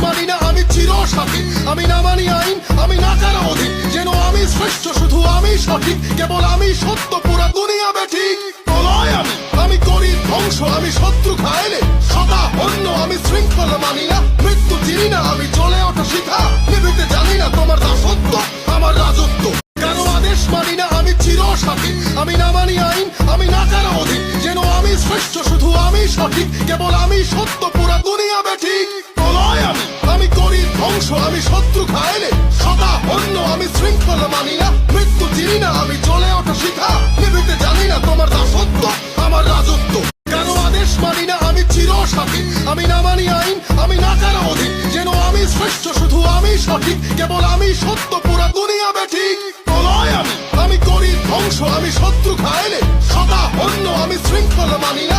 মানি না আমি চিরসাথী, আমি না মানি আইন, আমি না কারো অধীন, যেন আমি শ্রেষ্ঠ, শুধু আমি সঠিক, কেবল আমি সত্য, পুরা দুনিয়া বেঠিক। প্রলয় আমি করি ধ্বংস, আমি শত্রু খাইলে সদা অন্য, আমি শৃঙ্খলা মানি না, মৃত্যু চিনি না, আমি জ্বলে ওঠা শিখা, নিভিতে জানি না তোমার দাসত্ব আমার রাজত্ব। কারো আদেশ মানি না আমি চিরসাথী, আমি না মানি আইন, আমি না কারো অধীন, যেন আমি শ্রেষ্ঠ, শুধু আমি সঠিক, কেবল আমি সত্য, পুরা দুনিয়া বেঠিক। প্রলয় আমি করি ধ্বংস, আমি শত্রু খাইলে সদা অন্য, আমি শৃঙ্খলা মানি না, মৃত্যু চিনি না, আমি জ্বলে ওঠা শিখা, নিভিতে জানি না তোমার দাসত্ব আমার রাজত্ব। কারো আদেশ মানি না আমি চিরসাথী, আমি না মানি আইন, আমি না কারো অধীন, যেন আমি শ্রেষ্ঠ, শুধু আমি সঠিক, কেবল আমি সত্য, পুরা দুনিয়া বেঠিক। প্রলয় আমি করি ধ্বংস, আমি শত্রু খাইলে সদা অন্য, আমি শৃঙ্খলা মানি না,